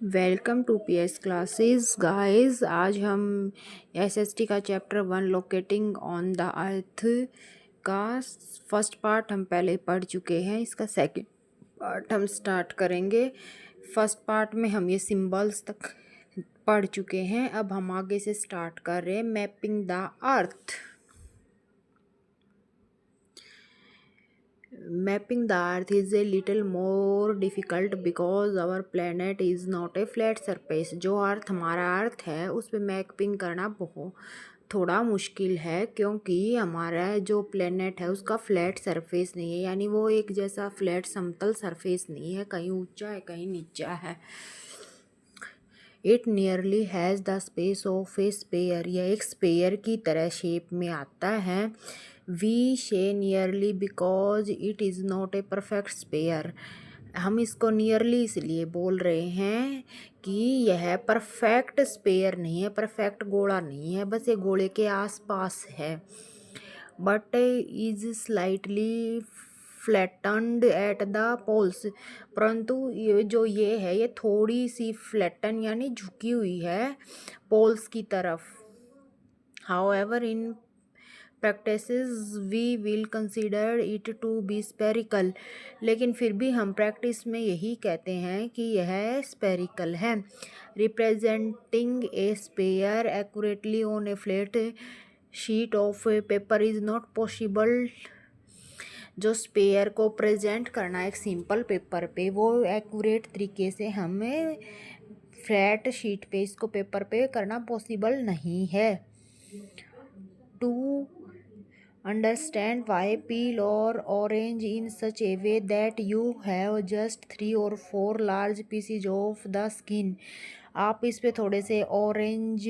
Welcome to PS classes guys. आज हम SST का chapter 1 locating on the earth का फर्स्ट पार्ट हम पहले पढ़ चुके हैं। इसका सेकंड पार्ट हम स्टार्ट करेंगे। फर्स्ट पार्ट में हम ये सिंबल्स तक पढ़ चुके हैं। अब हम आगे से स्टार्ट कर रहे हैं mapping the earth. Mapping the earth is a little more difficult because our planet is not a flat surface। जो अर्थ हमारा अर्थ है उस पर मैपिंग करना बहुत थोड़ा मुश्किल है, क्योंकि हमारा जो प्लेनेट है उसका फ्लैट सरफेस नहीं है, यानी वो एक जैसा फ्लैट समतल सरफेस नहीं है, कहीं ऊंचा है कहीं नीचा है। It nearly has the space of a sphere. यह एक स्पेयर की तरह शेप में आता है। We say nearly because it is not a perfect sphere. हम इसको नियरली इसलिए बोल रहे हैं कि यह परफेक्ट स्पेयर नहीं है, परफेक्ट गोला नहीं है, बस ये गोले के आसपास है। But is slightly flattened at the poles. परंतु ये है ये थोड़ी सी फ्लैटन यानी झुकी हुई है पोल्स की तरफ। However in practices we will consider it to be spherical. लेकिन फिर भी हम प्रैक्टिस में यही कहते हैं कि यह स्पेरिकल है। Representing a sphere accurately on a flat sheet of paper is not possible. जो स्पेयर को प्रेजेंट करना एक सिंपल पेपर पे, वो एक्यूरेट तरीके से हमें फ्लैट शीट पे इसको पेपर पे करना पॉसिबल नहीं है। टू अंडरस्टैंड वाई पील और orange in such A way that you have just 3 or 4 large PCs of the skin. आप इस पे थोड़े से ऑरेंज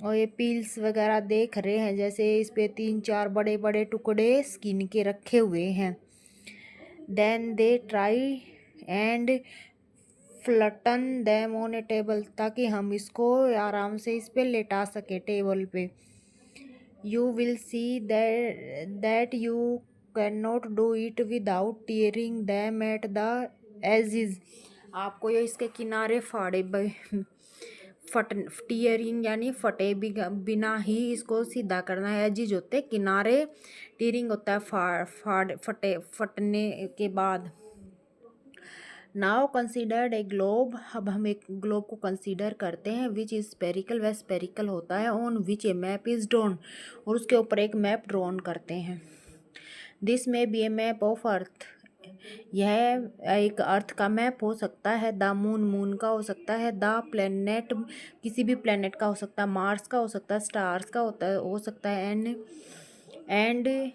और ये पील्स वगैरह देख रहे हैं, जैसे इस पे 3-4 बड़े बड़े टुकड़े स्किन के रखे हुए हैं। Then they try and flatten them on a table, ताकि हम इसको आराम से इस पे लेटा सके टेबल पे। You will see that you can not do it without tearing them at the edges. आपको ये इसके किनारे टीयरिंग यानी फटे बिना ही इसको सीधा करना है। एजिज होते किनारे, टीयरिंग होता है फटने के बाद। Now considered a globe. अब हम एक ग्लोब को कंसीडर करते हैं विच इज स्पेरिकल। वह स्पेरिकल होता है। On which A map is drawn, और उसके ऊपर एक मैप ड्रॉन करते हैं। This may be a map of earth. यह एक अर्थ का मैप हो सकता है। द मून, मून का हो सकता है। द प्लेनेट, किसी भी प्लेनेट का हो सकता है। मार्स का हो सकता है। स्टार्स का हो सकता है। And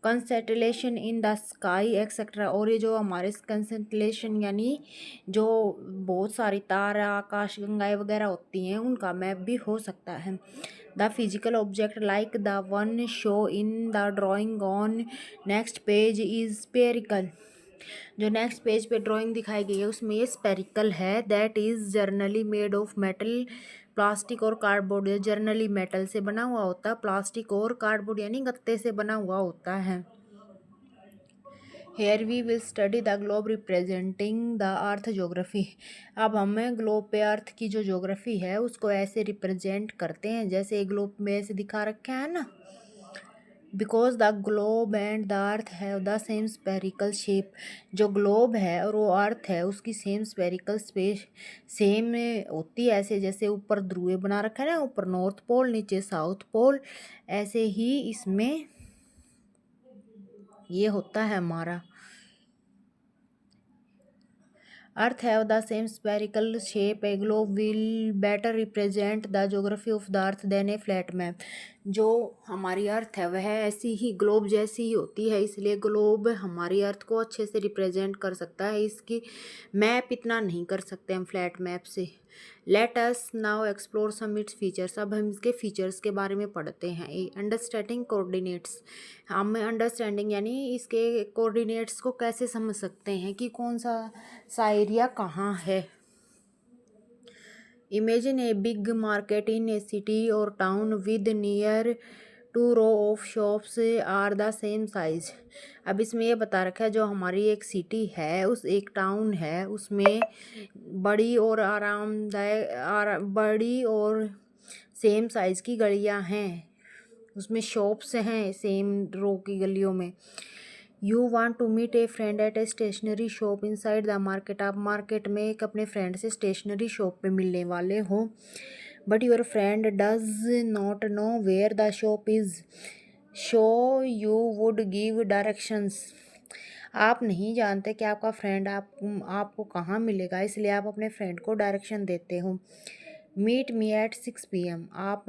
constellation in the sky etcetera. और ये जो हमारे कंसटेलेशन यानी जो बहुत सारी तारा, आकाश गंगाएं वगैरह होती हैं, उनका मैप भी हो सकता है। The physical object like the one show in the drawing on next page is spherical. जो नेक्स्ट पेज पे ड्राइंग दिखाई गई है उसमें ये स्पेरिकल है। That is generally made of metal, plastic और कार्डबोर्ड। जर्नली मेटल से बना हुआ होता है, प्लास्टिक और कार्डबोर्ड यानी गत्ते से बना हुआ होता है। Here we will study the globe representing the earth geography. अब हमें ग्लोब पे अर्थ की जो जोग्राफी है उसको ऐसे रिप्रेजेंट करते हैं जैसे ग्लोब में ऐसे दिखा रखा है ना। Because the globe and the earth have the same spherical shape. जो ग्लोब है और वो अर्थ है उसकी सेम स्पेरिकल स्पेस सेम होती है, ऐसे जैसे ऊपर ध्रुव बना रखा है ना, ऊपर नॉर्थ पोल नीचे साउथ पोल, ऐसे ही इसमें ये होता है हमारा। Earth have the same spherical shape. A globe will better represent the geography of the earth than a flat map. जो हमारी अर्थ है वह ऐसी ही ग्लोब जैसी ही होती है, इसलिए ग्लोब हमारी अर्थ को अच्छे से रिप्रेजेंट कर सकता है। इसकी मैप इतना नहीं कर सकते हम फ्लैट मैप से। Let us now explore some its features. अब हम इसके फीचर्स के बारे में पढ़ते हैं। Understanding coordinates. हम अंडरस्टैंडिंग यानी इसके कोऑर्डिनेट्स को कैसे समझ सकते हैं कि कौन सा एरिया कहाँ है। Imagine a big market in a city और town with near 2 row of shops are the same size. अब इसमें ये बता रखा है जो हमारी एक सिटी है, उस एक टाउन है, उसमें बड़ी और आरामदायक बड़ी और सेम साइज़ की गलियां हैं, उसमें शॉप्स हैं सेम रो की गलियों में। You want to meet a friend at a stationery shop inside the market. आप मार्केट में एक अपने फ्रेंड से स्टेशनरी शॉप पे मिलने वाले हो, but your friend does not know where the shop is, so you would give directions. आप नहीं जानते कि आपका फ्रेंड आपको कहाँ मिलेगा, इसलिए आप अपने फ्रेंड को डायरेक्शन देते हो। Meet me at 6 PM। आप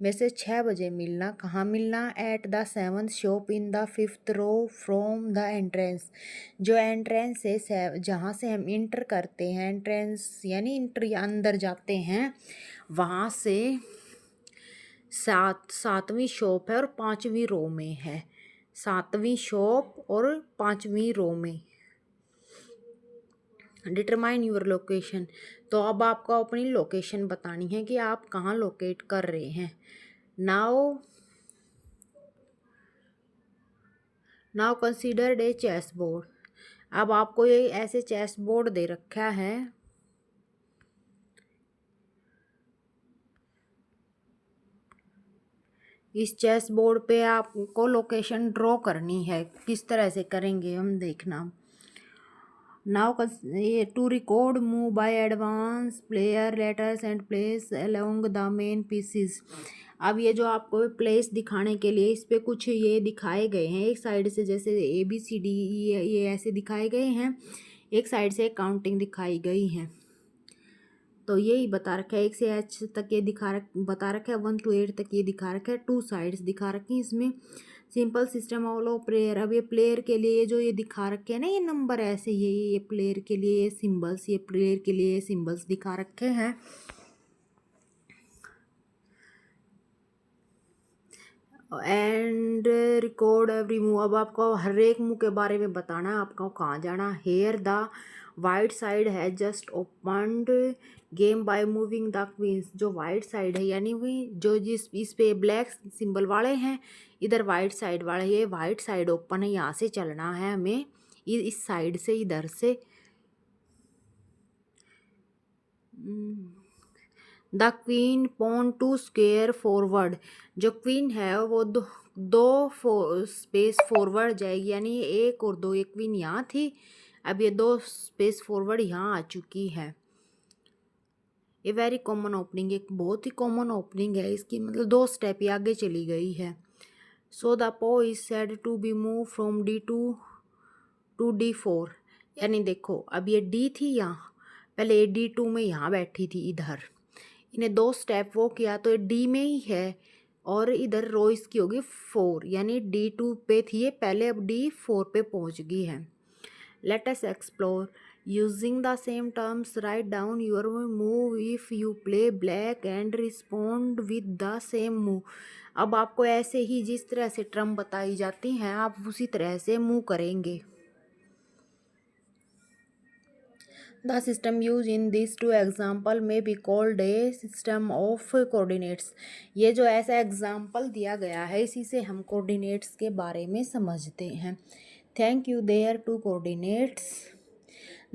में से 6 बजे मिलना। कहाँ मिलना? At the 7th shop in the 5th row from the entrance. जो एंट्रेंस है जहाँ से हम इंटर करते हैं, एंट्रेंस यानी इंटर अंदर जाते हैं, वहाँ से 7वीं शॉप है और 5वीं रो में है। 7वीं शॉप और 5वीं रो में। Determine your location. तो अब आपको अपनी लोकेशन बतानी है कि आप कहाँ लोकेट कर रहे हैं। Now consider a chess board. अब आपको ये ऐसे चेस बोर्ड दे रखा है, इस चेस बोर्ड पे आपको लोकेशन ड्रॉ करनी है। किस तरह से करेंगे हम देखना। Now to record move by advance player letters and place along the main pieces. अब ये जो आपको प्लेस दिखाने के लिए इस पे कुछ ये दिखाए गए हैं, एक साइड से जैसे ABCD ये ऐसे दिखाए गए हैं, एक साइड से काउंटिंग दिखाई गई है। तो यही बता रखा है 1 से H तक ये बता रखा है, 1 to 8 तक ये दिखा रखा है, 2 साइड्स दिखा रखी हैं इसमें। Simple system of player. अब ये प्लेयर के लिए जो ये दिखा रखे हैं ना, ये नंबर ऐसे ये प्लेयर के लिए ये सिंबल्स, ये प्लेयर के लिए सिंबल्स दिखा रखे हैं। And record every move. अब आपको हर एक मूव के बारे में बताना है, आपको कहाँ जाना। हेयर द वाइट साइड है just opened game by moving the queens. जो वाइट साइड है यानी वही जो जिस इस पे ब्लैक सिंबल वाले हैं, इधर वाइट साइड वाले, ये वाइट साइड ओपन है, यहाँ से चलना है हमें, इस साइड से, इधर से। The queen pawn two square forward. जो क्वीन है वो दो स्पेस फॉरवर्ड जाएगी, यानी 1 और 2, एक क्वीन यहाँ थी, अब ये 2 स्पेस फॉरवर्ड यहाँ आ चुकी है। ये वेरी कॉमन ओपनिंग, एक बहुत ही कॉमन ओपनिंग है इसकी, मतलब 2 स्टेप ही आगे चली गई है। So the pawn is said to be move from D2 to D4। यानी देखो अब ये D थी यहाँ, पहले ये D2 में यहाँ बैठी थी इधर, इन्हें 2 स्टेप वो किया तो ये D में ही है, और इधर रो इसकी होगी 4, यानी D2 पे थी ये पहले, अब D4 पे पहुँच गई है। Late us explore using the same terms. Write down your move if you play black and respond with the same move. अब आपको ऐसे ही जिस तरह से टर्म बताई जाती हैं आप उसी तरह से मूव करेंगे। The system used in these 2 example may be called a system of coordinates। ये जो ऐसा एग्जाम्पल दिया गया है इसी से हम कोऑर्डिनेट्स के बारे में समझते हैं। Thank you there to coordinates।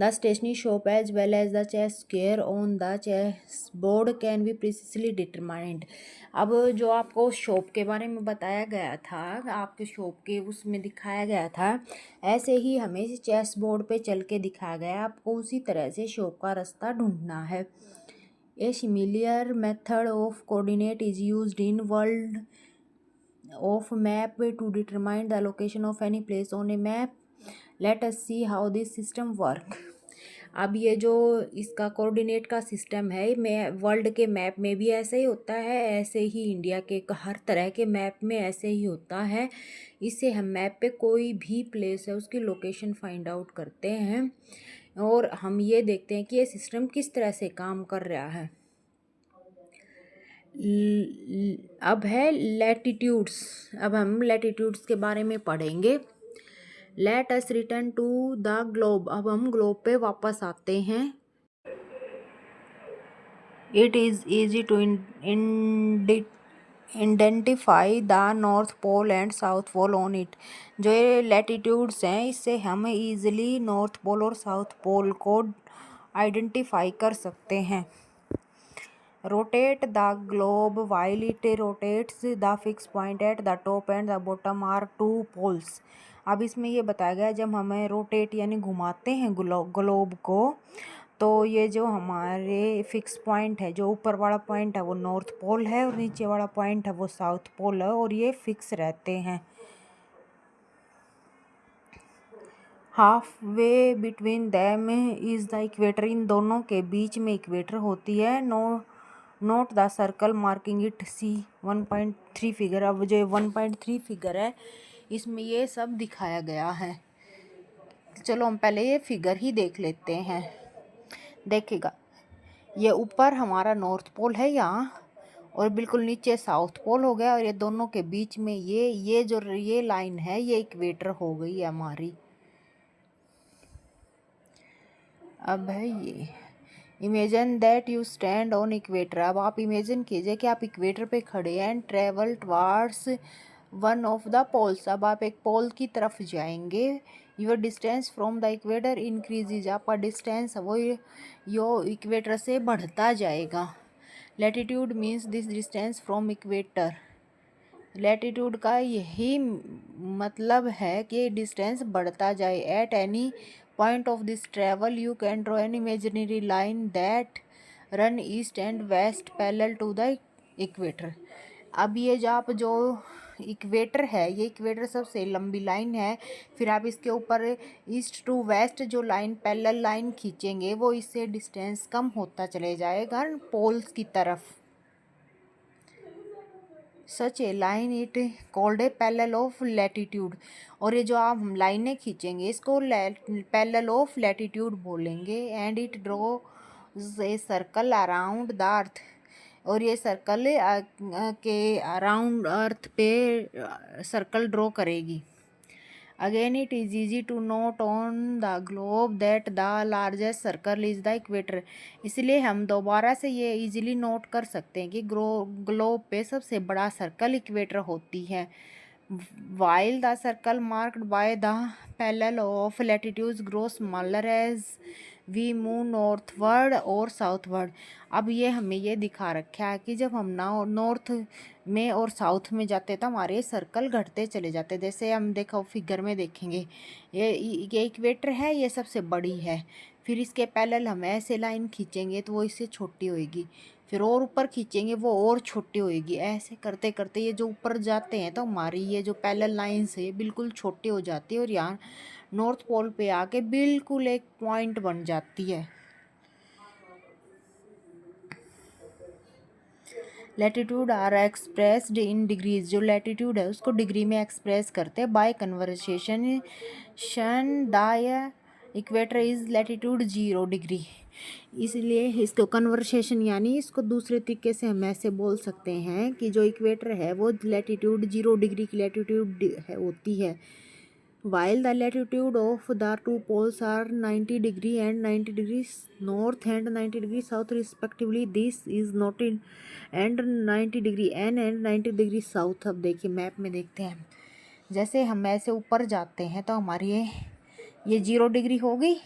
The stationery shop as well as the chess square on the chessboard can be precisely determined। अब जो आपको शॉप के बारे में बताया गया था, आपके शॉप के उसमें दिखाया गया था, ऐसे ही हमें चेस बोर्ड पे चल के दिखाया गया, आपको उसी तरह से शॉप का रास्ता ढूंढना है। A similar method of coordinate is used in world of map to determine the location of any place on a map. Let us see how this system work. अब ये जो इसका कोऑर्डिनेट का सिस्टम है, मैं वर्ल्ड के map में भी ऐसे ही होता है, ऐसे ही इंडिया के हर तरह के मैप में ऐसे ही होता है। इससे हम मैप पे कोई भी प्लेस है उसकी लोकेशन फाइंड आउट करते हैं और हम ये देखते हैं कि ये सिस्टम किस तरह से काम कर रहा है। अब है लैटिट्यूड्स। अब हम लैटिट्यूड्स के बारे में पढ़ेंगे। Let us return to the globe. अब हम ग्लोब पे वापस आते हैं। It is easy to identify the north pole and south pole on it. जो ये लैटिट्यूड्स हैं, इससे हम इजीली नॉर्थ पोल और साउथ पोल को आइडेंटिफाई कर सकते हैं। Rotate the globe while it rotates the fix point at the top and the bottom are two poles. अब इसमें ये बताया गया है, जब हमें रोटेट यानी घुमाते हैं ग्लोब को, तो ये जो हमारे फिक्स पॉइंट है, जो ऊपर वाला पॉइंट है वो नॉर्थ पोल है और नीचे वाला पॉइंट है वो साउथ पोल है, और ये फिक्स रहते हैं। Halfway between them is the equator. इन दोनों के बीच में इक्वेटर होती है। Note the circle marking it see 1.3 figure. अब जो 1.3 फिगर है, इसमें ये सब दिखाया गया है। चलो हम पहले ये फिगर ही देख लेते हैं। देखिएगा, ये ऊपर हमारा नॉर्थ पोल है यहाँ, और बिल्कुल नीचे साउथ पोल हो गया, और ये दोनों के बीच में ये जो ये लाइन है, ये इक्वेटर हो गई है हमारी। अब है ये imagine that you stand on equator. अब आप इमेजिन कीजिए कि आप इक्वेटर पे खड़े हैं and travel towards one of the poles. अब आप एक पोल की तरफ जाएंगे। Your distance from the equator increases. आपका डिस्टेंस वो यो इक्वेटर से बढ़ता जाएगा। Latitude means this distance from equator. Latitude का यही मतलब है कि डिस्टेंस बढ़ता जाए। At any point of this travel you can draw an imaginary line that run east and west parallel to the equator. अब ये जो इक्वेटर है, ये इक्वेटर सबसे लंबी लाइन है। फिर आप इसके ऊपर ईस्ट टू वेस्ट जो लाइन पैरेलल लाइन खींचेंगे, वो इससे डिस्टेंस कम होता चले जाएगा पोल्स की तरफ। Such a line it called a parallel of latitude. और ये जो आप हम लाइनें खींचेंगे, इसको पैरेलल ऑफ लैटिट्यूड बोलेंगे। And it draw a circle around the earth. और ये सर्कल के अराउंड अर्थ पे सर्कल ड्रॉ करेगी। Again, it is easy to note on the globe that the largest circle is the equator. इसलिए हम दोबारा से ये इजीली नोट कर सकते हैं कि ग्लोब पे सबसे बड़ा सर्कल इक्वेटर होती है। While the circle marked by the parallel of latitudes grows smaller as we move northward और southward। अब ये हमें ये दिखा रखा है कि जब हम नॉर्थ में और साउथ में जाते तो हमारे सर्कल घटते चले जाते। जैसे हम देखो फिगर में देखेंगे, ये इक्वेटर है, ये सबसे बड़ी है। फिर इसके पैरेलल हम ऐसे लाइन खींचेंगे तो वो इससे छोटी होएगी। फिर और ऊपर खींचेंगे वो और छोटी होएगी। ऐसे करते करते ये जो ऊपर जाते हैं तो हमारी ये जो पैरेलल लाइन से बिल्कुल छोटी हो जाती है, और यहाँ नॉर्थ पोल पे आके बिल्कुल एक पॉइंट बन जाती है। Latitude are expressed in degrees. जो लैटिट्यूड है उसको डिग्री में एक्सप्रेस करते हैं by conversation. The equator is latitude 0 degree. इसलिए इसको कन्वर्सेशन यानी इसको दूसरे तरीके से हम ऐसे बोल सकते हैं कि जो इक्वेटर है वो लैटिट्यूड 0 डिग्री की लैटिट्यूड होती है। While the latitude of the two poles are 90 degree and 90 degrees north and 90 degrees south respectively, this is not in and 90 degree n and 90 degree south। अब देखिए मैप में देखते हैं, जैसे हम ऐसे ऊपर जाते हैं तो हमारी ये 0 डिग्री होगी।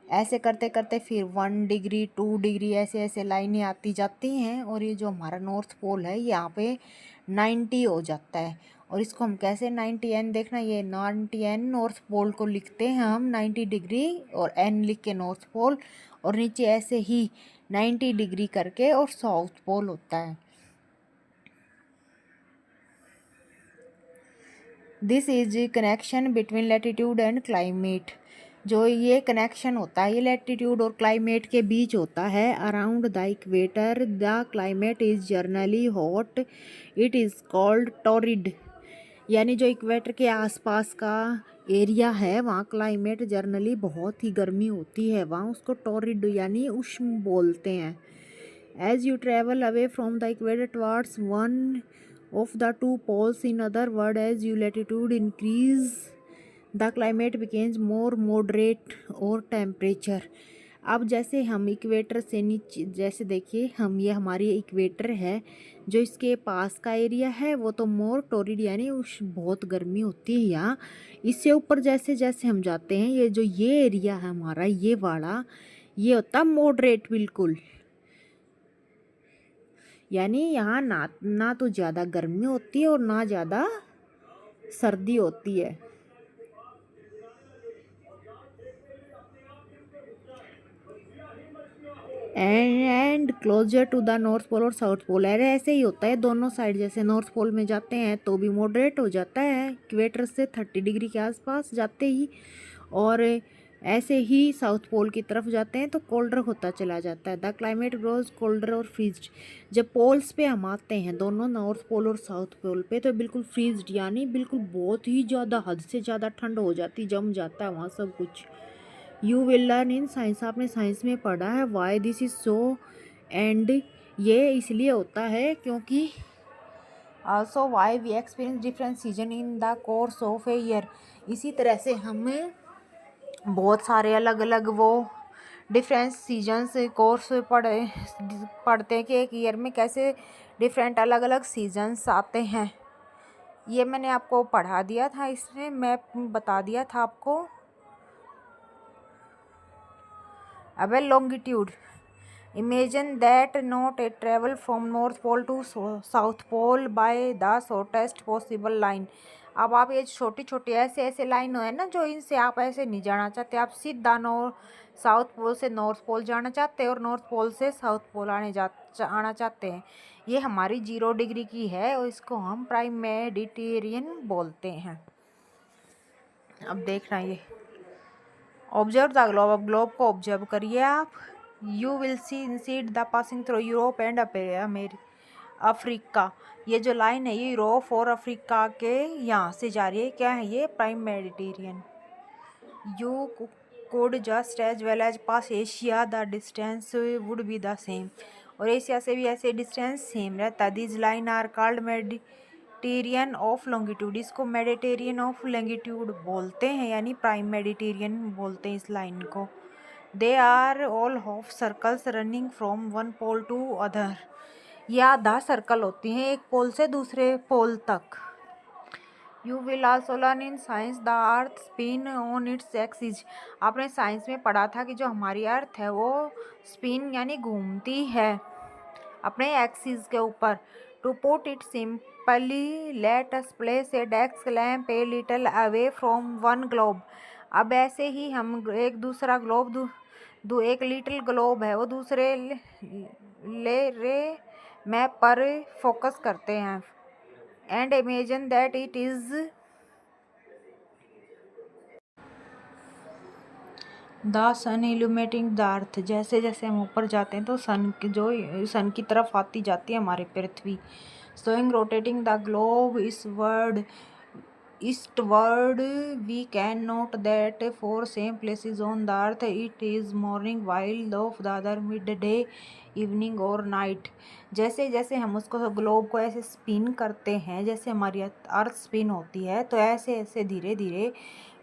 ऐसे करते करते फिर 1 डिग्री 2 डिग्री ऐसे ऐसे लाइनें आती जाती हैं, और ये जो हमारा नॉर्थ पोल है यहाँ पे 90 हो जाता है। और इसको हम कैसे 90 एन देखना, ये 90 एन नॉर्थ पोल को लिखते हैं हम 90 डिग्री और एन लिख के नॉर्थ पोल, और नीचे ऐसे ही 90 डिग्री करके और साउथ पोल होता है। This is connection between latitude and climate. जो ये कनेक्शन होता है ये लैटिट्यूड और क्लाइमेट के बीच होता है। Around the equator the climate is generally hot, it is called torrid. यानी जो इक्वेटर के आसपास का एरिया है वहाँ क्लाइमेट जर्नली बहुत ही गर्मी होती है, वहाँ उसको टॉरिड यानी उष्ण बोलते हैं। As you travel away from the equator towards one of the two poles, in other word as you latitude increase the climate becomes more moderate और टेम्परेचर। अब जैसे हम इक्वेटर से नीचे, जैसे देखिए हम, ये हमारी इक्वेटर है, जो इसके पास का एरिया है वो तो मोर टोरिड यानी उस बहुत गर्मी होती है यहाँ। इससे ऊपर जैसे जैसे हम जाते हैं, ये जो ये एरिया है हमारा, ये वाला, ये होता है मॉडरेट बिल्कुल, यानी यहाँ ना ना तो ज़्यादा गर्मी होती है और ना ज़्यादा सर्दी होती है। And closer to the north pole और साउथ पोल, अरे ऐसे ही होता है दोनों साइड। जैसे नॉर्थ पोल में जाते हैं तो भी मॉडरेट हो जाता है इक्वेटर से 30 डिग्री के आसपास जाते ही, और ऐसे ही साउथ पोल की तरफ जाते हैं तो कोल्डर होता चला जाता है। द क्लाइमेट ग्रोज कोल्डर और फ्रीज्ड। जब पोल्स पे हम आते हैं दोनों, नॉर्थ पोल और साउथ पोल पे, तो बिल्कुल फ्रीज्ड यानी बिल्कुल बहुत ही ज़्यादा, हद से ज़्यादा ठंड हो जाती, जम जाता है वहाँ सब कुछ। You will learn in science, आपने साइंस में पढ़ा है why this is so, and ये इसलिए होता है क्योंकि also why we experience different season in the course of a year. इसी तरह से हमें बहुत सारे अलग अलग वो डिफरेंट सीजन्स कोर्स पढ़ते हैं कि एक ईयर में कैसे डिफरेंट अलग अलग सीजन्स आते हैं। ये मैंने आपको पढ़ा दिया था, इसमें मैं बता दिया था आपको। अब longitude, imagine that not a travel from north pole to south pole by the shortest possible line. अब आप ये छोटी छोटी ऐसे ऐसे लाइन है ना, जो इनसे आप ऐसे नहीं जाना चाहते, आप सीधा साउथ पोल से नॉर्थ पोल जाना चाहते हैं और नॉर्थ पोल से साउथ पोल आना चाहते हैं। ये हमारी 0 डिग्री की है और इसको हम प्राइम मेडिटेरियन बोलते हैं। अब देखना, ये ऑब्जर्व द ग्लोब, अब ग्लोब को ऑब्जर्व करिए आप। You will seed the passing through Europe and Africa. ये जो लाइन है ये यूरोप और अफ्रीका के यहाँ से जा रही है। क्या है ये? Prime meridian. You could just as well as pass Asia, the distance would be the same. और एशिया से भी ऐसे डिस्टेंस सेम रहता है। This line are called meridian of longitude, इसको मेडिटेरियन ऑफ लॉन्गिट्यूड बोलते हैं, यानी प्राइम मेडिटेरियन बोलते हैं इस लाइन को। They are all half circles running from one pole to other. ये आधा सर्कल होती हैं एक पोल से दूसरे पोल तक। You will also learn in science the earth spin on its axis. आपने साइंस में पढ़ा था कि जो हमारी अर्थ है वो स्पिन यानी घूमती है अपने एक्सिस के ऊपर। To put it simply, let us place a desk lamp a little away from one globe. अब ऐसे ही हम एक दूसरा ग्लोब एक लिटिल ग्लोब है वो दूसरे ले रे मैप पर फोकस करते हैं। And imagine that it is the sun illuminating the earth. जैसे जैसे हम ऊपर जाते हैं तो सन की तरफ आती जाती है हमारी पृथ्वी। Showing rotating the globe eastward, we can note that for same places on the earth it is morning while of the other midday, evening और नाइट। जैसे जैसे हम उसको ग्लोब को ऐसे स्पिन करते हैं, जैसे हमारी अर्थ स्पिन होती है, तो ऐसे ऐसे धीरे धीरे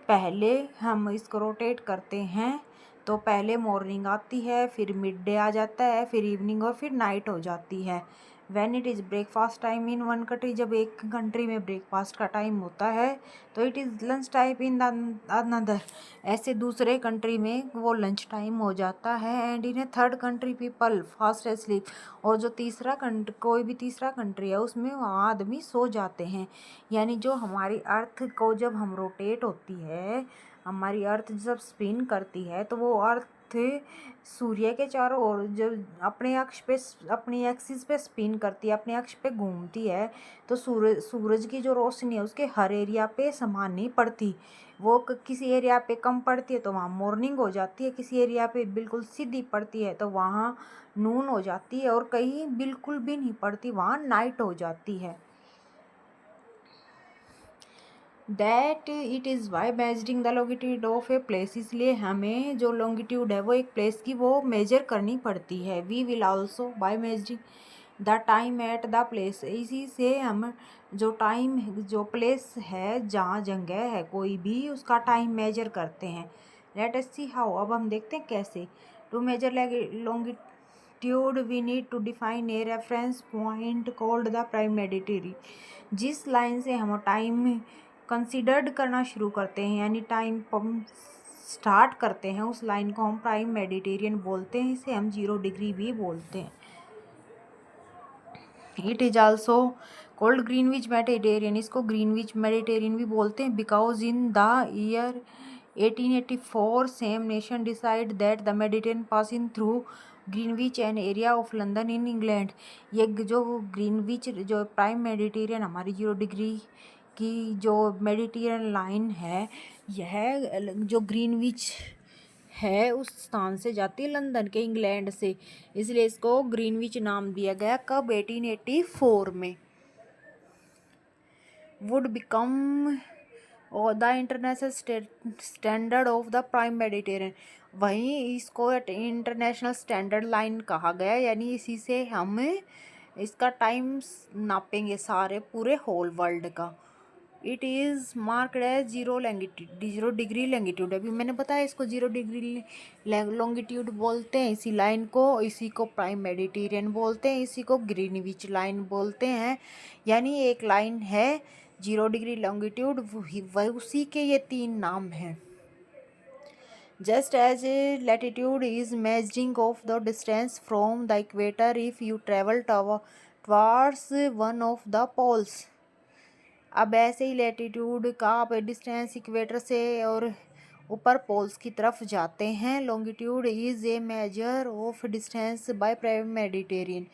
पहले हम इसको रोटेट करते हैं तो पहले मॉर्निंग आती है, फिर मिड डे आ जाता है, फिर इवनिंग और फिर नाइट हो जाती है। When it is breakfast time in one country, जब एक कंट्री में ब्रेकफास्ट का टाइम होता है तो it is lunch time in another, ऐसे दूसरे कंट्री में वो लंच टाइम हो जाता है। And in A third country people fast sleep, और जो कोई भी तीसरा कंट्री है उसमें वहाँ आदमी सो जाते हैं। यानी जो हमारी अर्थ को जब हम रोटेट होती है, हमारी अर्थ जब स्पिन करती है तो वो अर्थ सूर्य के चारों ओर जब अपने अक्ष पे, अपनी एक्सिस पे स्पिन करती है, अपने अक्ष पे घूमती है, तो सूरज की जो रोशनी है उसके हर एरिया पे समान नहीं पड़ती। वो किसी एरिया पे कम पड़ती है तो वहाँ मॉर्निंग हो जाती है, किसी एरिया पे बिल्कुल सीधी पड़ती है तो वहाँ नून हो जाती है, और कहीं बिल्कुल भी नहीं पड़ती वहाँ नाइट हो जाती है। That it is why measuring the longitude of a place, इसलिए हमें जो लॉन्गिट्यूड है वो एक प्लेस की वो मेजर करनी पड़ती है। We will also by measuring the time at the place, इसी से हम जो टाइम, जो प्लेस है जहाँ जगह है कोई भी, उसका टाइम मेजर करते हैं। लेट अस सी हाउ, अब हम देखते हैं कैसे। To measure longitude we need to define a reference point called the prime meridian. जिस लाइन से हम टाइम कंसिडर्ड करना शुरू करते हैं यानी टाइम स्टार्ट करते हैं, उस लाइन को हम प्राइम मेडिटेरियन बोलते हैं। इसे हम 0 डिग्री भी बोलते हैं। It is also called Greenwich Mediterranean. इसको ग्रीनविच मेडिटेरियन भी बोलते हैं because in the year 1884 same nation decide that the Mediterranean passing through Greenwich N area of London in England. ये जो ग्रीनविच जो प्राइम मेडिटेरियन हमारी 0 डिग्री की जो मेडिटेरियन लाइन है, यह जो ग्रीनविच है उस स्थान से जाती है लंदन के, इंग्लैंड से, इसलिए इसको ग्रीनविच नाम दिया गया। कब? 1884 में। Would become the international standard of the prime Mediterranean. वहीं इसको इंटरनेशनल स्टैंडर्ड लाइन कहा गया, यानी इसी से हम इसका टाइम नापेंगे सारे पूरे होल वर्ल्ड का। It is marked as 0 degree longitude. अभी मैंने बताया इसको 0 डिग्री लॉन्गिट्यूड बोलते हैं इसी लाइन को। इसी को प्राइम मेडिटेरियन बोलते हैं, इसी को ग्रीनविच लाइन बोलते हैं। यानी एक लाइन है 0 डिग्री लॉन्गिट्यूड, वही उसी के ये 3 नाम हैं। Just as latitude is measuring of the distance from the equator if you travel towards one of the poles। अब ऐसे ही लैटिट्यूड का आप डिस्टेंस इक्वेटर से और ऊपर पोल्स की तरफ जाते हैं। Longitude is a measure of distance by prime Mediterranean.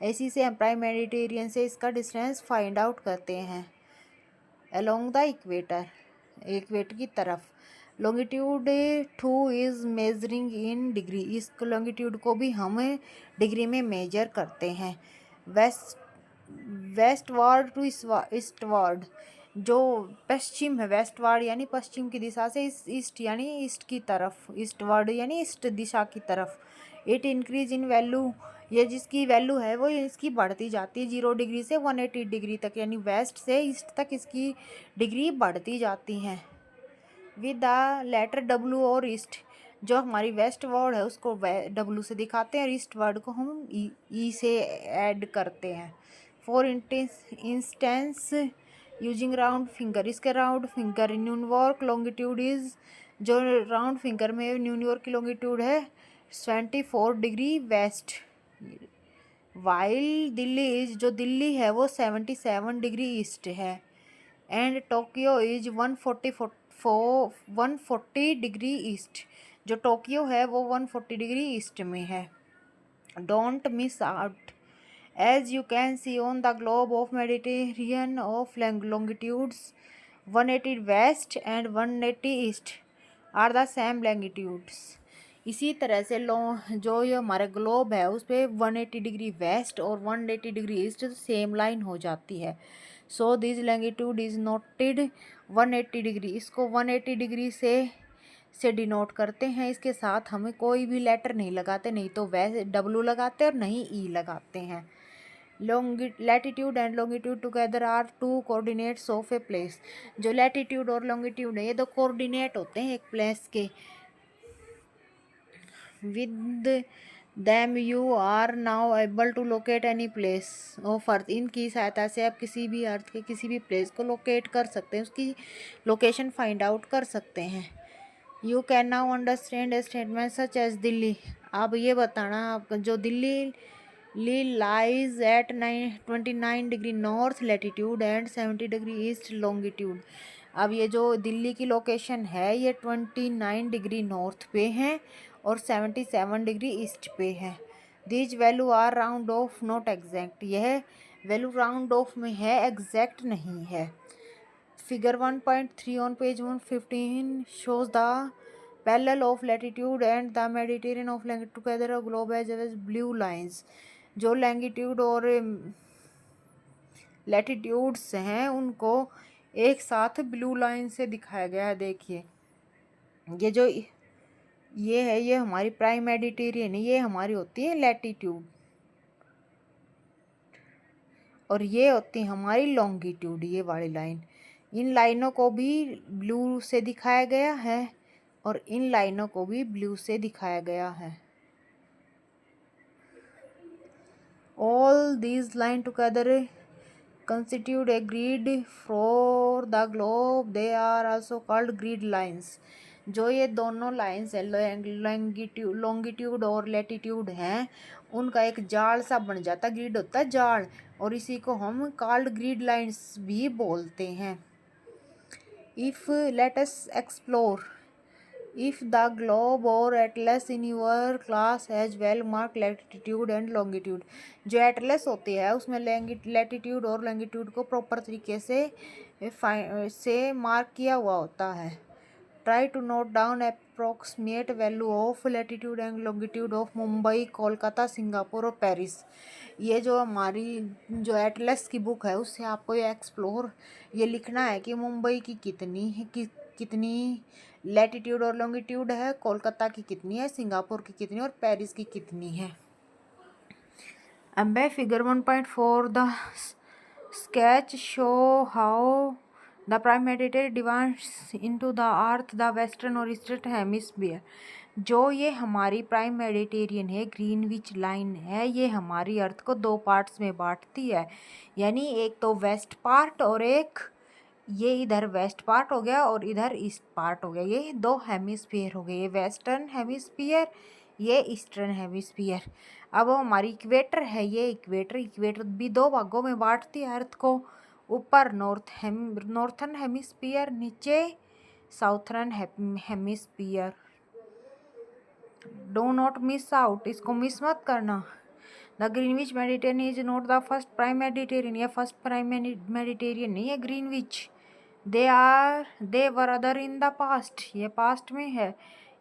इसी से हम प्राइम मेडिटेरियन से इसका डिस्टेंस फाइंड आउट करते हैं अलोंग द इक्वेटर, इक्वेटर की तरफ। Longitude 2 is measuring in degree. इस लॉन्गिट्यूड को भी हम डिग्री में मेजर करते हैं। वेस्टवर्ड टू ईस्टवर्ड, जो पश्चिम है, वेस्टवर्ड यानी पश्चिम की दिशा से, ईस्ट यानी ईस्ट की तरफ, ईस्टवर्ड यानी ईस्ट दिशा की तरफ। इट इंक्रीज इन वैल्यू, ये जिसकी वैल्यू है वो इसकी बढ़ती जाती है 0 डिग्री से 180 डिग्री तक, यानी वेस्ट से ईस्ट तक इसकी डिग्री बढ़ती जाती हैं। विद द लेटर डब्ल्यू और ईस्ट, जो हमारी वेस्ट वर्ड है उसको डब्ल्यू से दिखाते हैं और ईस्ट वर्ड को हम ई से ऐड करते हैं। For instance using round finger, इसके round finger New York longitude is, जो राउंड फिंगर में न्यूयॉर्क की लॉन्गिट्यूड है 74 degree west. While Delhi is, जो दिल्ली है वो 77 डिग्री ईस्ट है। And Tokyo is 140 degree east, जो टोक्यो है वो 140 डिग्री ईस्ट में है। Don't miss out, as you can see on the globe of Mediterranean of longitudes 180 west and 180 east are the same longitudes। इसी तरह से जो ये हमारा ग्लोब है उस पर 180 डिग्री वेस्ट और 180 डिग्री ईस्ट सेम लाइन हो जाती है। So this longitude is noted 180 degree. इसको 180 डिग्री से डिनोट करते हैं। इसके साथ हमें कोई भी लेटर नहीं लगाते, नहीं तो वैसे डब्ल्यू लगाते और नहीं ई लगाते हैं। Latitude and longitude together are 2 coordinates of a place. जो लैटिट्यूड और लॉन्गिट्यूड है ये 2 कोऑर्डिनेट होते हैं एक प्लेस के। With them you are now able to locate any place of earth. इनकी सहायता से आप किसी भी अर्थ के किसी भी प्लेस को लोकेट कर सकते हैं, उसकी लोकेशन फाइंड आउट कर सकते हैं। You can now understand a statement such as Delhi. अब ये बताना आप, जो Delhi lies at 29 degree north latitude and 70 degree east longitude. अब ये जो दिल्ली की लोकेशन है ये 29 डिग्री नॉर्थ पे है और 77 डिग्री ईस्ट पे है। This value are round off not exact, यह वैल्यू राउंड ऑफ में है, एग्जैक्ट नहीं है। Figure 1.3 on page 115 shows the parallel of latitude and the Mediterranean of longitude together a globe as blue lines। जो longitude और latitudes हैं उनको एक साथ ब्लू लाइन से दिखाया गया है। देखिए ये जो ये है ये हमारी प्राइम मेडिटेरियन है, ये हमारी होती है लैटिट्यूड और ये होती है हमारी लॉन्गिट्यूड, ये वाली लाइन। इन लाइनों को भी ब्लू से दिखाया गया है और इन लाइनों को भी ब्लू से दिखाया गया है। All these lines together constitute a grid for the globe. They are also called grid lines. जो ये दोनों लाइन्स है लॉन्गिट्यूड और लैटिट्यूड हैं, उनका एक जाल सा बन जाता है, ग्रिड होता है जाल, और इसी को हम कॉल्ड ग्रिड लाइन्स भी बोलते हैं. If late us explore if the globe or atlas in your class has well marked latitude and longitude. जो एटलस होती है उसमें लैटिट्यूड और लॉन्गिट्यूड को प्रॉपर तरीके से मार्क किया हुआ होता है. Try to note down approximate value of latitude and longitude of Mumbai, Kolkata, Singapore और पेरिस. ये जो हमारी जो एटलस की बुक है उससे आपको ये लिखना है कि मुंबई की कितनी लैटिट्यूड और लॉन्गिट्यूड है, कोलकाता की कितनी है, सिंगापुर की कितनी और पेरिस की कितनी है. अब figure 1.4 the sketch show how the prime Mediterranean divides into the earth the western और ईस्टर्न हेमिस्फीयर. जो ये हमारी प्राइम मेडिटेरियन है, ग्रीनविच लाइन है, ये हमारी अर्थ को दो पार्ट्स में बांटती है. यानी एक तो वेस्ट पार्ट और एक ये इधर वेस्ट पार्ट हो गया और इधर ईस्ट पार्ट हो गया. ये दो हेमिस्फीयर हो गए, ये वेस्टर्न हेमिस्फीयर, ये ईस्टर्न हेमिस्फीयर. अब हमारी इक्वेटर है, ये इक्वेटर भी दो भागों में बांटती है अर्थ को. ऊपर नॉर्थर्न हेमिस्फीयर, नीचे southern hemisphere. Do not miss out, इसको मिस मत करना. The Greenwich meridian is not the first prime meridian. ये फर्स्ट प्राइम मेडिटेरियन नहीं है Greenwich. They were other in the past, ये पास्ट में है.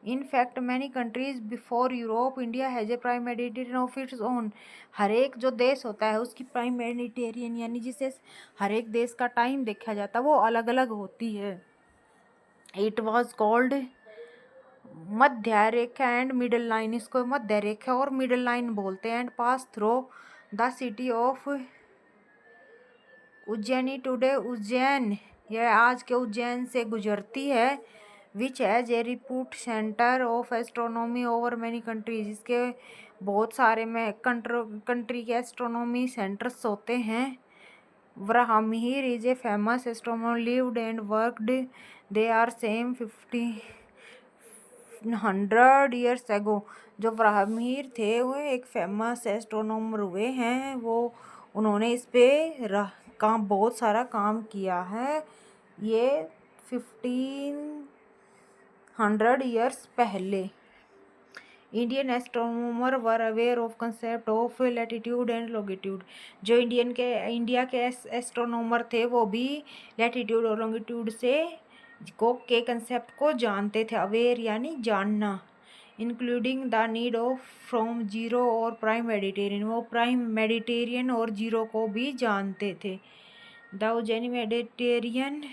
In fact many countries before Europe India has a prime meridian of its own. हर एक जो देश होता है उसकी प्राइम मेडिटेरियन यानी जिसे हर एक देश का टाइम देखा जाता है वो अलग अलग होती है. इट वॉज कॉल्ड मध्य रेखा एंड मिडल लाइन. इसको मध्य रेखा और मिडल लाइन बोलते हैं. And pass through the city of Ujjaini today. Ujjain, यह आज के उज्जैन से गुजरती है. Which has a repute centre of astronomy over many countries. इसके बहुत सारे में कंट्री के एस्ट्रोनॉमी सेंटर्स होते हैं. Varahamihira is a famous astronomer lived and worked they are same 1500 years ago. जो व्राहमिहिर थे वो एक फेमस एस्ट्रोनॉमर हुए हैं. वो उन्होंने इस पे बहुत सारा काम किया है. ये 1500 ईयर्स पहले. Indian astronomer were aware of concept of latitude and longitude. जो इंडिया के एस्ट्रोनॉमर थे वो भी लैटिट्यूड और लॉन्गिट्यूड के कंसेप्ट को जानते थे. अवेयर यानी जानना. Including the need of from zero और प्राइम मेडिटेरियन. वो प्राइम मेडिटेरियन और जीरो को भी जानते थे. The Ujjaini meridian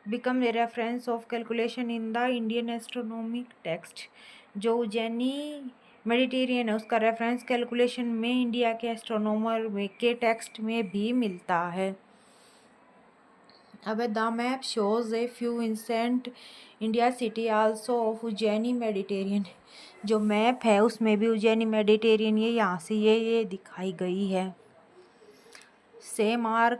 become a reference of calculation in the Indian astronomic text. जो उज्जैनी मेडिटेरियन है उसका रेफरेंस कैलकुलेशन में इंडिया के एस्ट्रोनॉमर के टेक्स्ट में भी मिलता है. अब the map shows a few ancient India city also of Ujjaini meridian. जो मैप है उसमें भी उज्जैनी मेडिटेरियन ये यहाँ से ये दिखाई गई है. Some are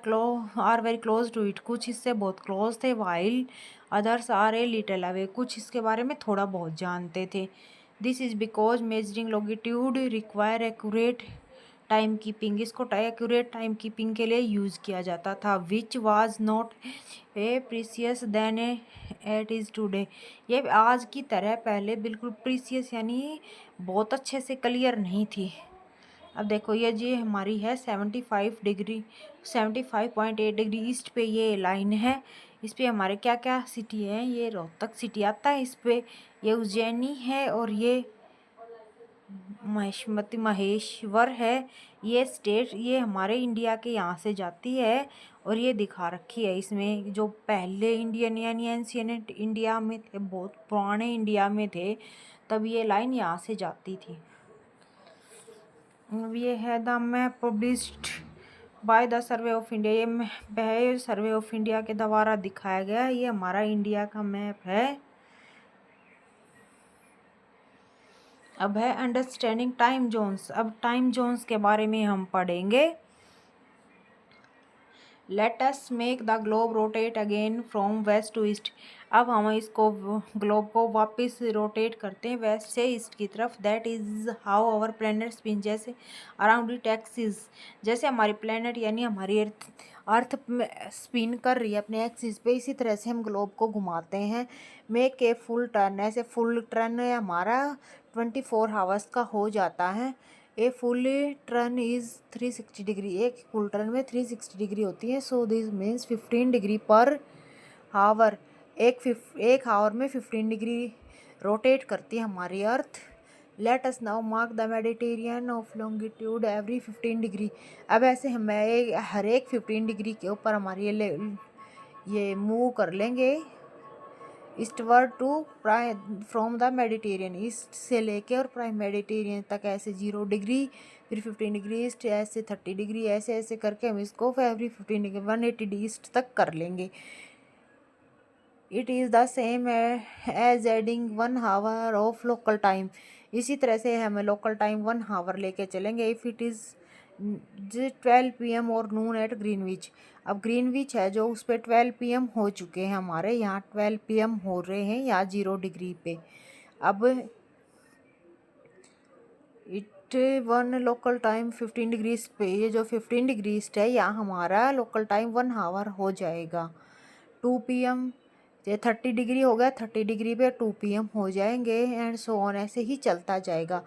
very close to it. कुछ इससे बहुत क्लोज थे. While others are a little away. कुछ इसके बारे में थोड़ा बहुत जानते थे. This is because measuring longitude require accurate time keeping. इसको एक्यूरेट टाइम कीपिंग के लिए यूज़ किया जाता था. Which was not a precise then at is today. ये आज की तरह पहले बिल्कुल प्रीसियस यानी बहुत अच्छे से क्लियर नहीं थी. अब देखो ये जी हमारी है 75.8 डिग्री ईस्ट पे ये लाइन है. इस पे हमारे क्या क्या सिटी है. ये रोहतक सिटी आता है इस पे. ये उज्जैनी है और ये महेश्वर है. ये स्टेट ये हमारे इंडिया के यहाँ से जाती है और ये दिखा रखी है इसमें. जो पहले इंडियन यानी एंशिएंट इंडिया में थे, बहुत पुराने इंडिया में थे, तब ये लाइन यहाँ से जाती थी. ये है the map published by the survey of India. ये मैप है सर्वे ऑफ इंडिया के द्वारा दिखाया गया. ये हमारा इंडिया का मैप है. अब है अंडरस्टैंडिंग टाइम जोन्स। अब टाइम जोन्स के बारे में हम पढ़ेंगे। Let us make the globe rotate again from west to east. अब हम इसको ग्लोब को वापस रोटेट करते हैं वेस्ट से ईस्ट की तरफ। That is how our planet spin, जैसे अराउंड इट एक्सिस, जैसे हमारी प्लैनेट यानी हमारी अर्थ स्पिन कर रही है अपने एक्सिस पे, इसी तरह से हम ग्लोब को घुमाते हैं। मेक ए फुल टर्न, ऐसे फुल टर्न हमारा 24 आवर्स का हो जाता है। A full turn is 360 degree, एक फुल टर्न में 360 डिग्री होती है। सो दिस मीन्स 15 डिग्री पर हावर। एक आवर में 15 डिग्री रोटेट करती है हमारी earth. Let us now mark the meridian of longitude every 15 degree. अब ऐसे हम हर एक 15 डिग्री के ऊपर हमारी ये मूव कर लेंगे eastward to from the meridian, east से लेके और प्राइम मेडिटेरियन तक, ऐसे 0 डिग्री, फिर 15 डिग्री ईस्ट, ऐसे 30 डिग्री, ऐसे ऐसे करके हम इसको एवरी 15 डिग्री 180 ईस्ट तक कर लेंगे। It is the same as adding 1 hour of local time. इसी तरह से हमें लोकल टाइम 1 आवर लेके चलेंगे। इफ़ इट इज़ 12 PM और नून एट ग्रीनविच। अब ग्रीनविच है जो उस पर 12 PM हो चुके हैं, हमारे यहाँ 12 PM हो रहे हैं यहाँ 0 डिग्री पे। अब इट 1 लोकल टाइम 15 डिग्री पे, ये जो 15 डिग्री है यहाँ हमारा लोकल टाइम 1 आवर हो जाएगा। 2 PM, ये 30 डिग्री हो गया, 30 डिग्री पे 2 PM हो जाएंगे, एंड सो ऑन, ऐसे ही चलता जाएगा।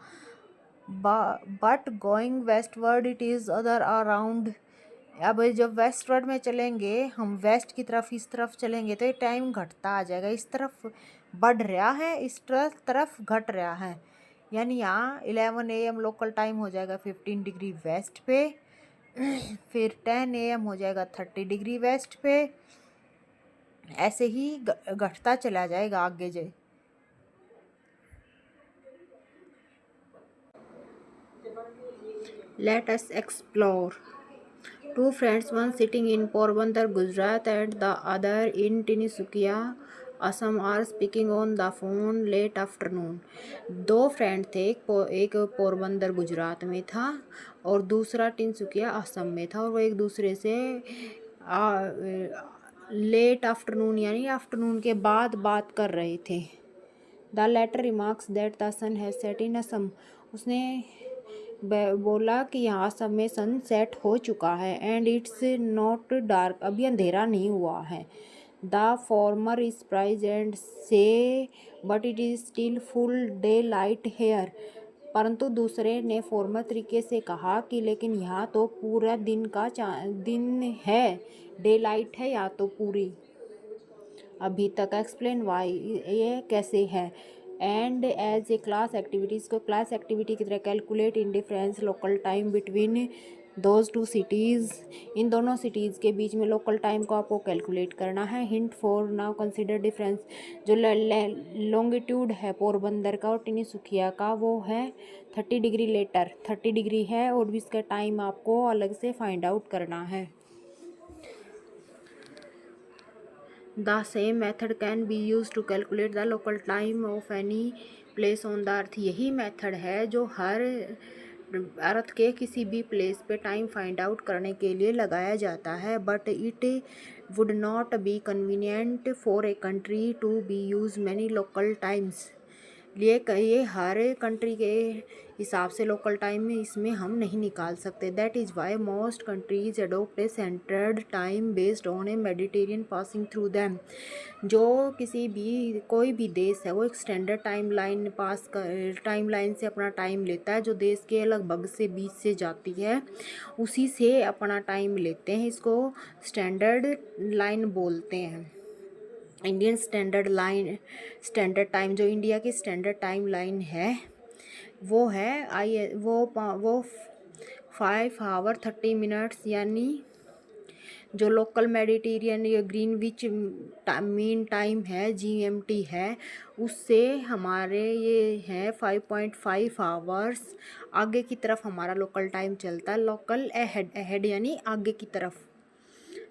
But going westward it is other around. अब जब वेस्टवर्ड में चलेंगे हम, वेस्ट की तरफ इस तरफ चलेंगे तो ये टाइम घटता आ जाएगा। इस तरफ बढ़ रहा है, इस तरफ घट रहा है, यानी यहाँ 11 AM लोकल टाइम हो जाएगा 15 डिग्री वेस्ट पे, फिर 10 AM हो जाएगा 30 डिग्री वेस्ट पे, ऐसे ही घटता चला जाएगा आगे जाए। Let us explore. Two friends, one sitting in Porbandar, Gujarat, and the other in Tinsukia, Assam, are speaking on the phone late afternoon. दो फ्रेंड थे, एक पोरबंदर गुजरात में था और दूसरा टिनसुकिया असम में था, और वो एक दूसरे से लेट आफ्टरनून यानी आफ्टरनून के बाद बात कर रहे थे। The latter remarks that the sun has set in Assam. उसने बोला कि यहाँ असम में सन सेट हो चुका है, एंड इट्स नॉट डार्क, अभी अंधेरा नहीं हुआ है। The former is prize and say but it is still full daylight here. परंतु दूसरे ने फॉर्मल तरीके से कहा कि लेकिन यहाँ तो पूरा दिन का दिन है, डे लाइट है यहाँ तो पूरी अभी तक। एक्सप्लेन वाई, ये कैसे है। And as a class activities को क्लास एक्टिविटी की तरह calculate in difference local time between those two cities. इन दोनों सिटीज़ के बीच में लोकल टाइम को आपको कैलकुलेट करना है। Hint for now consider difference. जो लॉन्गिट्यूड है पोरबंदर का और टिनिसुकिया का वो है 30 डिग्री लेटर, 30 डिग्री है, और भी इसका टाइम आपको अलग से फाइंड आउट करना है। The same method can be used to calculate the local time of any place on the earth। यही मेथड है जो हर अर्थ के किसी भी प्लेस पे टाइम फाइंड आउट करने के लिए लगाया जाता है। But it would not be convenient for a country to be use many local times. ये हर कंट्री के हिसाब से लोकल टाइम में इसमें हम नहीं निकाल सकते। That is why most countries adopt A centred time based on A Mediterranean passing through them. जो कोई भी देश है वो एक स्टैंडर्ड टाइम लाइन से अपना टाइम लेता है, जो देश के लगभग से बीच से जाती है उसी से अपना टाइम लेते हैं। इसको स्टैंडर्ड लाइन बोलते हैं। इंडियन स्टैंडर्ड टाइम, जो इंडिया की स्टैंडर्ड टाइम लाइन है वो है वो 5 आवर 30 मिनट्स, यानी जो लोकल मेडिटेरियन या ग्रीनविच मीन टाइम है GMT है, उससे हमारे ये है 5.5 आवर्स आगे की तरफ हमारा लोकल टाइम चलता है। लोकल अहेड यानी आगे की तरफ।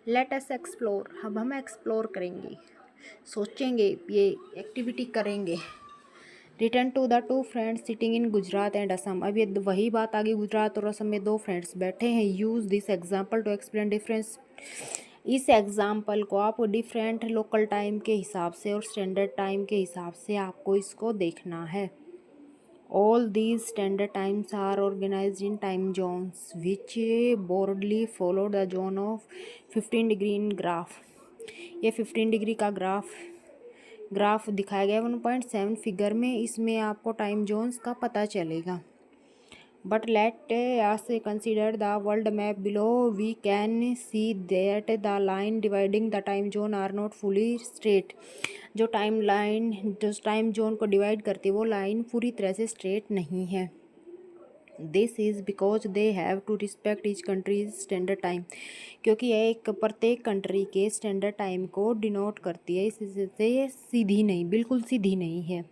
Let us explore. अब हम एक्सप्लोर करेंगे, सोचेंगे, ये एक्टिविटी करेंगे। Return to the two friends sitting in Gujarat and Assam. अब ये वही बात आ गई, गुजरात और असम में दो फ्रेंड्स बैठे हैं। Use this example to explain difference. इस एग्जाम्पल को आप डिफरेंट लोकल टाइम के हिसाब से और स्टैंडर्ड टाइम के हिसाब से आपको इसको देखना है। All these standard times are organized in time zones which broadly follow the zone of 15 degree in graph। ये 15 डिग्री का ग्राफ दिखाया गया 1.7 फिगर में। इसमें आपको टाइम जोन्स का पता चलेगा। But let us consider the world map below. We can see that the line dividing the time zone are not fully straight. जो टाइम जोन को डिवाइड करती है वो लाइन पूरी तरह से स्ट्रेट नहीं है। This is because they have to respect each country's standard time. क्योंकि यह एक प्रत्येक कंट्री के स्टैंडर्ड टाइम को डिनोट करती है, इससे सीधी नहीं, बिल्कुल सीधी नहीं है।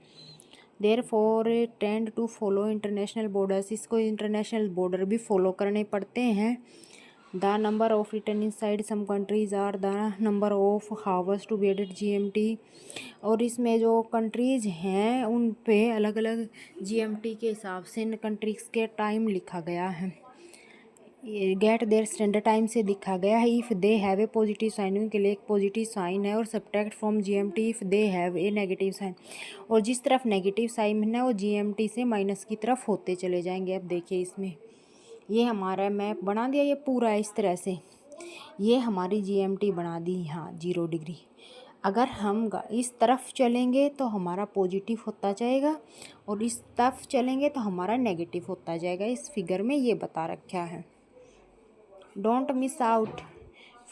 Therefore tend to follow international borders. इसको इंटरनेशनल बॉर्डर भी फॉलो करने पड़ते हैं। The number of return inside some countries are the number of hours to be added GMT। और इसमें जो कंट्रीज़ हैं उन पे अलग अलग GMT के हिसाब से इन कंट्रीज़ के टाइम लिखा गया है। गेट देयर स्टैंडर्ड टाइम से दिखा गया है। If they have a positive sign, उनके लिए एक पॉजिटिव साइन है। और subtract from GMT if they have a negative sign. और जिस तरफ नेगेटिव साइन है वो GMT से माइनस की तरफ होते चले जाएंगे। अब देखिए इसमें ये हमारा मैप बना दिया, ये पूरा इस तरह से ये हमारी GMT बना दी यहाँ 0 डिग्री। अगर हम इस तरफ चलेंगे तो हमारा पॉजिटिव होता जाएगा और इस तरफ चलेंगे तो हमारा नेगेटिव होता जाएगा। इस फिगर में ये बता रखा है। Don't miss out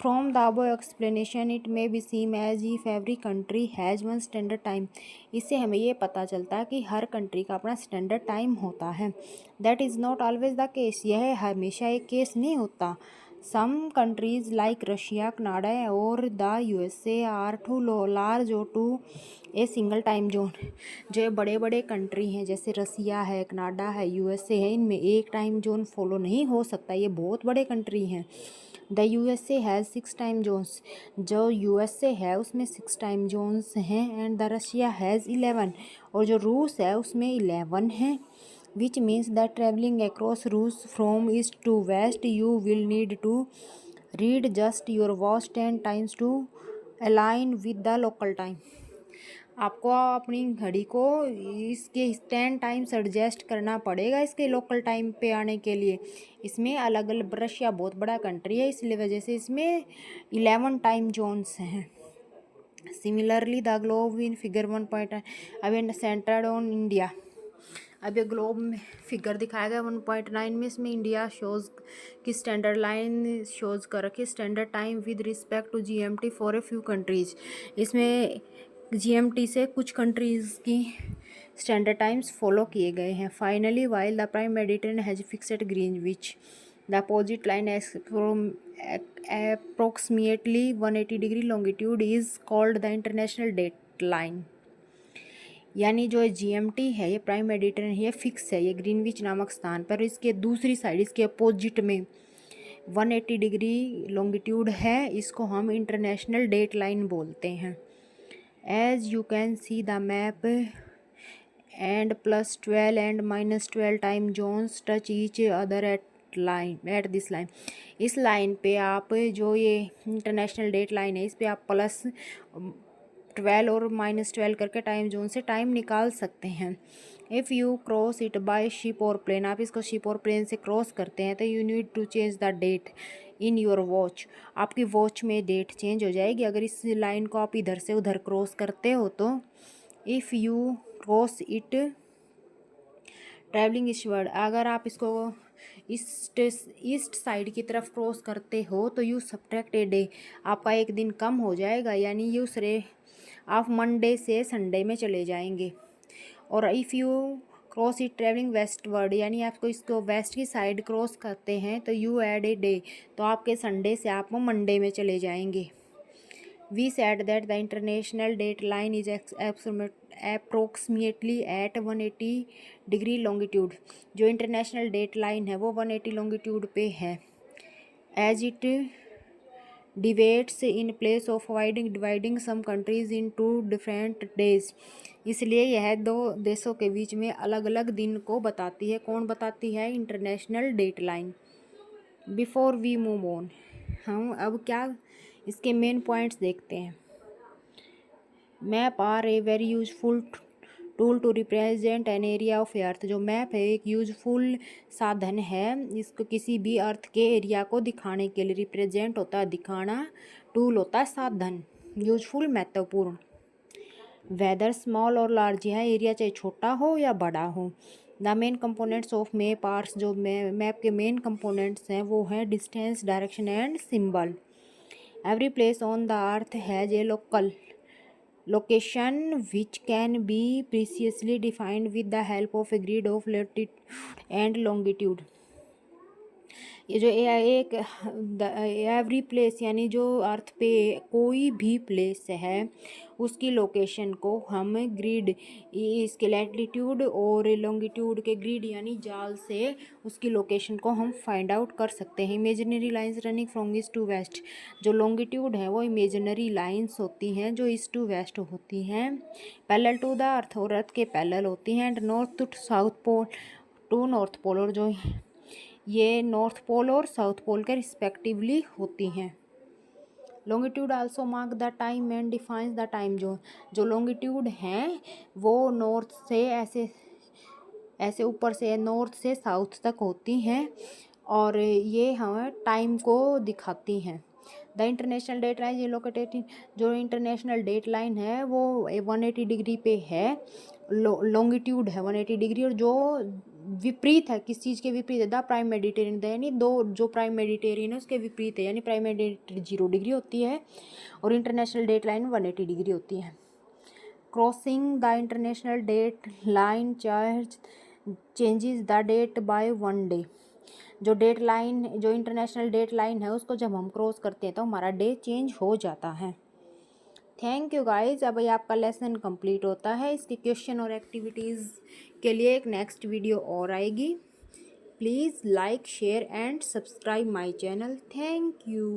from the above explanation it may be seem as if every country has one standard time. इससे हमें ये पता चलता है कि हर कंट्री का अपना स्टैंडर्ड टाइम होता है। That is not always the case. यह हमेशा एक केस नहीं होता। Some countries like Russia, Canada और the USA are too large और too a single time zone. जो बड़े बड़े कंट्री हैं जैसे रसिया है, कनाडा है, USA है, इनमें एक टाइम जोन फॉलो नहीं हो सकता। ये बहुत बड़े कंट्री हैं। The USA has 6 time zones. जो USA है उसमें 6 टाइम जोन्स हैं। And the Russia has 11। और जो रूस है उसमें 11 हैं। which means that traveling across Rus from east to west you will need to read just your watch 10 times to align with the local time। आपको अपनी घड़ी को इसके 10 टाइम्स एडजस्ट करना पड़ेगा इसके लोकल टाइम पे आने के लिए। इसमें अलग अलग, रशिया बहुत बड़ा कंट्री है इसलिए वजह से इसमें 11 टाइम जोन्स हैं। Similarly the globe in figure 1. अब सेंटर्ड ऑन इंडिया। अब ये ग्लोब में फिगर दिखाया गया 1.9 में। इसमें इंडिया शोज़ की स्टैंडर्ड लाइन शोज़ कर रखी, standard time with respect to GMT for a few countries. इसमें GMT से कुछ कंट्रीज़ की स्टैंडर्ड टाइम्स फॉलो किए गए हैं। Finally while the prime meridian has fixed Greenwich the opposite line approximately 180 degree longitude is called the international date line. यानी जो GMT है ये प्राइम मेडिटेरियन है, ये फिक्स है, ये ग्रीनविच नामक स्थान पर। इसके दूसरी साइड इसके अपोजिट में 180 डिग्री लॉन्गिट्यूड है। इसको हम इंटरनेशनल डेट लाइन बोलते हैं। As you can see the map and +12 and -12 time zones touch each other at this line. इस लाइन पे आप जो ये इंटरनेशनल डेट लाइन है इस पे आप +12 और -12 करके टाइम जोन से टाइम निकाल सकते हैं। If you cross it by ship और प्लेन, आप इसको शिप और प्लेन से क्रॉस करते हैं तो you need to change the date in your watch. आपकी वॉच में डेट चेंज हो जाएगी अगर इस लाइन को आप इधर से उधर क्रॉस करते हो तो। If you cross it travelling eastward, अगर आप इसको ईस्ट साइड की तरफ क्रॉस करते हो तो यू सब्ट्रैक्ट ए डे, आपका एक दिन कम हो जाएगा। यानी यू सरे आप मंडे से संडे में चले जाएंगे। और if you cross it travelling westward, यानी आपको इसको वेस्ट की साइड क्रॉस करते हैं तो यू ऐड ए डे, तो आपके संडे से आप मंडे में चले जाएंगे। We said that the international date line is approximately at 180 degree longitude. जो इंटरनेशनल डेट लाइन है वो 180 लॉन्गिट्यूड पे है। As it debates in place of dividing some countries in two different days. इसलिए यह दो देशों के बीच में अलग अलग दिन को बताती है। कौन बताती है? International date line. Before we move on, हम अब क्या इसके मेन पॉइंट्स देखते हैं। Map are a very useful tool to represent an area of earth. जो मैप है एक यूजफुल साधन है, इसको किसी भी अर्थ के एरिया को दिखाने के लिए। रिप्रेजेंट होता है दिखाना, टूल होता है साधन, यूजफुल महत्वपूर्ण। वेदर स्मॉल और लार्ज है, एरिया चाहे छोटा हो या बड़ा हो। The main components of map are, जो मैप के मेन कंपोनेंट्स हैं वो हैं distance, direction and symbol. Every place on the earth has a local location which can be precisely defined with the help of a grid of latitude and longitude। ये जो एक every place यानी जो अर्थ पे कोई भी प्लेस है उसकी लोकेशन को हम ग्रिड, इसके लैटिट्यूड और लॉन्गिट्यूड के ग्रिड यानी जाल से उसकी लोकेशन को हम फाइंड आउट कर सकते हैं। Imaginary lines running from east to west, जो लॉन्गिट्यूड है वो इमेजिनरी लाइंस होती हैं जो ईस्ट टू वेस्ट होती हैं। पैरेलल टू द अर्थ, और अर्थ के पैरेलल होती हैं। And north to south pole, to north pole, और जो ये नॉर्थ पोल और साउथ पोल के रिस्पेक्टिवली होती हैं। Longitude also mark the time and defines the time. जो लॉन्गिट्यूड हैं वो नॉर्थ से ऐसे ऊपर से नॉर्थ से साउथ तक होती हैं और ये हमें टाइम को दिखाती हैं। The international date line located, जो इंटरनेशनल डेट लाइन है वो 180 डिग्री पे है, लॉन्गिट्यूड है 180 डिग्री, और जो विपरीत है, किस चीज़ के विपरीत है? द प्राइम मेडिटेरियन, यानी दो जो प्राइम मेडिटेरियन है उसके विपरीत है, यानी प्राइम मेडिटेरियन 0 डिग्री होती है और इंटरनेशनल डेट लाइन 180 डिग्री होती है। Crossing the international date line charge changes the date by 1 day. जो डेट लाइन, जो इंटरनेशनल डेट लाइन है उसको जब हम क्रॉस करते हैं तो हमारा डे चेंज हो जाता है। Thank you guys. अब ये आपका लेसन कंप्लीट होता है। इसके क्वेश्चन और एक्टिविटीज़ के लिए एक नेक्स्ट वीडियो और आएगी। Please like, share and subscribe my channel. Thank you.